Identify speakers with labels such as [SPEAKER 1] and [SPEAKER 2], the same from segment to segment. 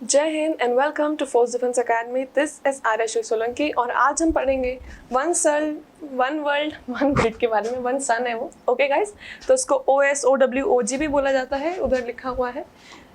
[SPEAKER 1] जय Hind and welcome to force defence academy. This is Arya Solanki और आज हम पढ़ेंगे one sun one world one grid के बारे में। वन सन है वो, ओके गाइस। तो इसको OSOWOG भी बोला जाता है, उधर लिखा हुआ है।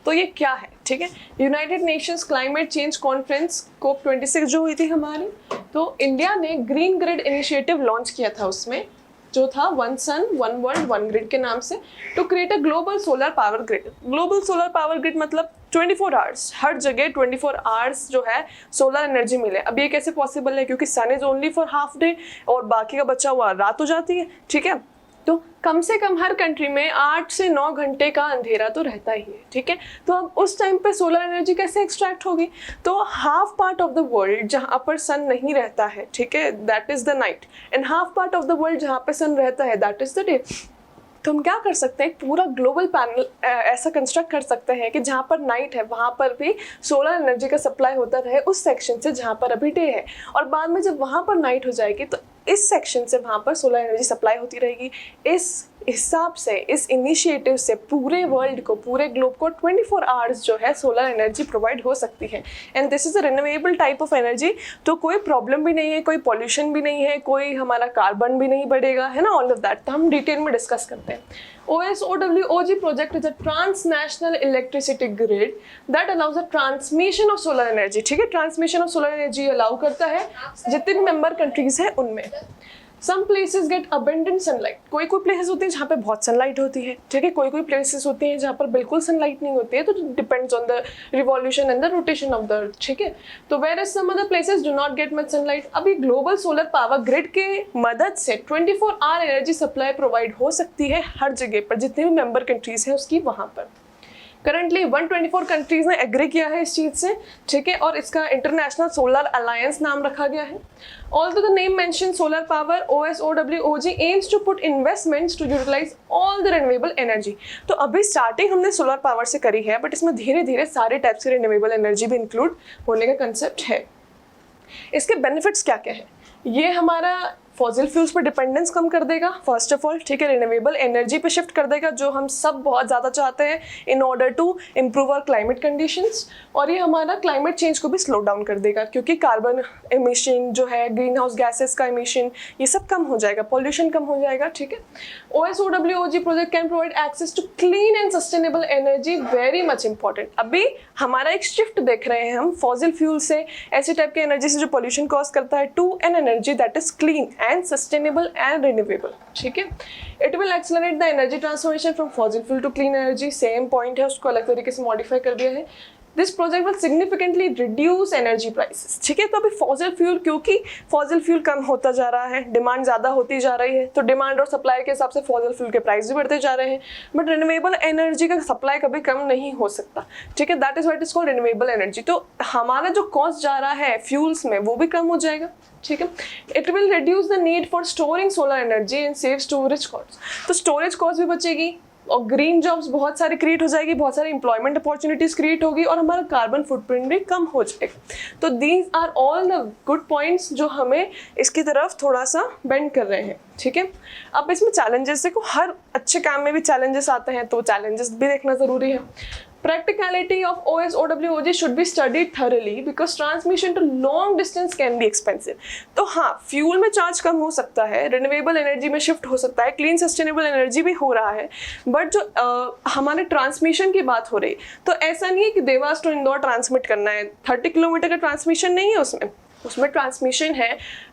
[SPEAKER 1] तो ये क्या है, ठीक है। United Nations climate change conference COP26 जो हुई थी हमारी, तो इंडिया ने ग्रीन ग्रिड इनिशिएटिव लॉन्च किया था उसमें, जो था one sun one world one grid के नाम से, to create a global solar power grid. Global solar power grid मतलब 24 आवर्स, हर जगह 24 आवर्स जो है सोलर एनर्जी मिले। अब ये कैसे पॉसिबल है, क्योंकि sun is only for half day और बाकी का बचा हुआ रात हो जाती है, ठीक है। तो कम से कम हर कंट्री में 8 से 9 घंटे का अंधेरा तो रहता ही है, ठीक है। तो अब उस टाइम पे सोलर एनर्जी कैसे एक्सट्रैक्ट होगी? तो half part of the world जहाँ पर सन नहीं रहता है, ठीक है, that is the night, and half part of the world जहाँ पे सन रहता है, दैट इज द डे। तो हम क्या कर सकते हैं, पूरा ग्लोबल पैनल ऐसा कंस्ट्रक्ट कर सकते हैं कि जहाँ पर नाइट है वहाँ पर भी सोलर एनर्जी का सप्लाई होता रहे उस सेक्शन से जहाँ पर अभी डे है, और बाद में जब वहाँ पर नाइट हो जाएगी तो इस सेक्शन से वहाँ पर सोलर एनर्जी सप्लाई होती रहेगी। इस हिसाब से, इस इनिशिएटिव से पूरे वर्ल्ड को, पूरे ग्लोब को 24 आवर्स जो है सोलर एनर्जी प्रोवाइड हो सकती है। And this is a renewable type of energy. तो कोई प्रॉब्लम भी नहीं है, कोई पॉल्यूशन भी नहीं है, कोई हमारा कार्बन भी नहीं बढ़ेगा, है ना, ऑल ऑफ दैट। तो हम डिटेल में डिस्कस करते हैं। OSOWOG project is a transnational electricity grid that allows the transmission of solar energy, ठीक है। Transmission of solar energy allow करता है जितने भी मेंबर कंट्रीज हैं उनमें। Some places get abundant sunlight, कोई कोई प्लेसेस होती है जहाँ पे बहुत सनलाइट होती है, ठीक है। कोई कोई प्लेसेस होती हैं जहाँ पर बिल्कुल सनलाइट नहीं होती है, तो depends on the revolution and the rotation of the earth, ठीक है। तो whereas some other places do not get much sunlight. अभी ग्लोबल सोलर पावर ग्रिड के मदद से 24 आवर एनर्जी सप्लाई प्रोवाइड हो सकती है हर जगह पर, जितने भी मेंबर कंट्रीज हैं उसकी वहाँ पर। करंटली 124 कंट्रीज ने एग्री किया है इस चीज़ से, ठीक है, और इसका इंटरनेशनल सोलर अलायंस नाम रखा गया है। Although the name mentions solar power, OSOWOG aims to put investments to utilize all the renewable energy। तो अभी स्टार्टिंग हमने सोलर पावर से करी है, बट इसमें धीरे धीरे सारे टाइप्स की रिन्यूएबल एनर्जी भी इंक्लूड होने का कंसेप्ट है। इसके बेनिफिट्स क्या क्या है? ये हमारा फॉसिल फ्यूल्स पर डिपेंडेंस कम कर देगा, फर्स्ट ऑफ ऑल, ठीक है। रिन्यूएबल एनर्जी पे शिफ्ट कर देगा, जो हम सब बहुत ज़्यादा चाहते हैं in order to improve our climate conditions. और ये हमारा क्लाइमेट चेंज को भी स्लो डाउन कर देगा, क्योंकि कार्बन एमिशन जो है, ग्रीन हाउस गैसेस का एमिशन, ये सब कम हो जाएगा, पॉल्यूशन कम हो जाएगा, ठीक है। OSOWOG project can provide access to clean and sustainable energy, very much important. अभी हमारा एक शिफ्ट देख रहे हैं हम फॉसिल फ्यूल से, ऐसे टाइप की एनर्जी से जो पॉल्यूशन कॉज करता है, to an energy that is clean and sustainable and renewable, ठीक है। It will accelerate the energy transformation from fossil fuel to clean energy, same point है, उसको अलग तरीके से मॉडिफाई कर दिया है। This project will significantly reduce energy prices, ठीक है। तो अभी फॉसिल फ्यूल, क्योंकि फॉसिल फ्यूल कम होता जा रहा है, डिमांड ज़्यादा होती जा रही है, तो डिमांड और सप्लाई के हिसाब से फॉसिल फ्यूल के प्राइस भी बढ़ते जा रहे हैं, बट रिन्यूएबल एनर्जी का सप्लाई कभी कम नहीं हो सकता, ठीक है। That is what is called renewable energy. तो हमारा जो कॉस्ट जा रहा है फ्यूल्स में, वो भी कम हो जाएगा, ठीक है। It will reduce the need for storing solar energy and save storage cost. तो स्टोरेज कॉस्ट भी बचेगी और ग्रीन जॉब्स बहुत सारी क्रिएट हो जाएगी, बहुत सारी एम्प्लॉयमेंट अपॉर्चुनिटीज क्रिएट होगी, और हमारा कार्बन फुटप्रिंट भी कम हो जाएगा। तो these are all the good points जो हमें इसकी तरफ थोड़ा सा बेंड कर रहे हैं, ठीक है। अब इसमें चैलेंजेस, देखो हर अच्छे काम में भी चैलेंजेस आते हैं, तो चैलेंजेस भी देखना जरूरी है। Practicality of OSOWOG should be studied thoroughly because transmission to long distance can be expensive। तो हाँ, फ्यूल में चार्ज कम हो सकता है, रिन्यूएबल एनर्जी में शिफ्ट हो सकता है, क्लीन सस्टेनेबल एनर्जी भी हो रहा है, बट जो हमारे ट्रांसमिशन की बात हो रही, तो ऐसा नहीं है कि देवास टू इंदौर ट्रांसमिट करना है, 30 किलोमीटर का ट्रांसमिशन नहीं है उसमें ट्रांसमिशन है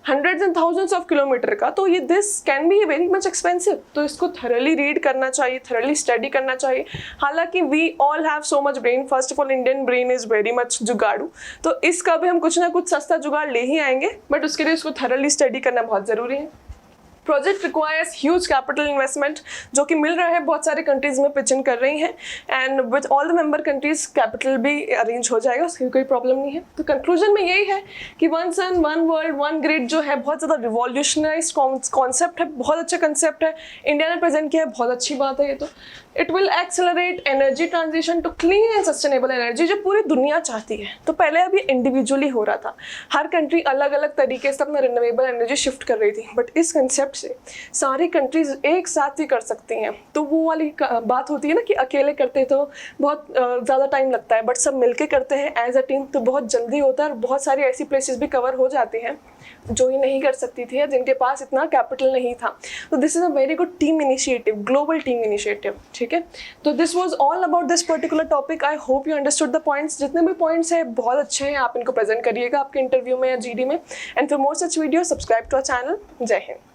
[SPEAKER 1] hundreds and thousands of kilometre का। तो ये this can be very much expensive. तो इसको थरली रीड करना चाहिए, थरली स्टडी करना चाहिए। हालांकि we all have so much brain, first of all Indian brain is very much जुगाड़ू, तो इसका भी हम कुछ ना कुछ सस्ता जुगाड़ ले ही आएंगे, बट उसके लिए इसको थरली स्टडी करना बहुत ज़रूरी है। Project requires huge capital investment, जो कि मिल रहा है, बहुत सारे कंट्रीज में पिच इन कर रही हैं, and with all the member countries capital भी अरेंज हो जाएगा, उसकी कोई प्रॉब्लम नहीं है। तो कंक्लूजन में यही है कि one sun one world one grid जो है बहुत ज़्यादा रिवॉल्यूशनराइज कॉन्सेप्ट है, बहुत अच्छा कंसेप्ट है, इंडिया ने प्रेजेंट किया है, बहुत अच्छी बात है ये। तो it will accelerate energy transition to clean and sustainable energy, जो पूरी दुनिया चाहती है। तो पहले अभी इंडिविजुअली हो रहा था, हर कंट्री अलग अलग तरीके से अपना रिन्यूएबल एनर्जी शिफ्ट कर रही थी, बट इस कंसेप्ट अलग से सारी कंट्रीज एक साथ ही कर सकती हैं। तो वो वाली बात होती है ना कि अकेले करते तो बहुत ज़्यादा टाइम लगता है, बट सब मिलके करते हैं एज अ टीम तो बहुत जल्दी होता है और बहुत सारी ऐसी प्लेसेस भी कवर हो जाती हैं जो ही नहीं कर सकती थी या जिनके पास इतना कैपिटल नहीं था। तो this is a very good team initiative, global team initiative, ठीक है। तो this was all about this particular topic. I hope you understood the points. जितने भी पॉइंट्स हैं बहुत अच्छे हैं, आप इनको प्रेजेंट करिएगा आपके इंटरव्यू में या जीडी में। And for more such video subscribe to our channel. Jai Hind.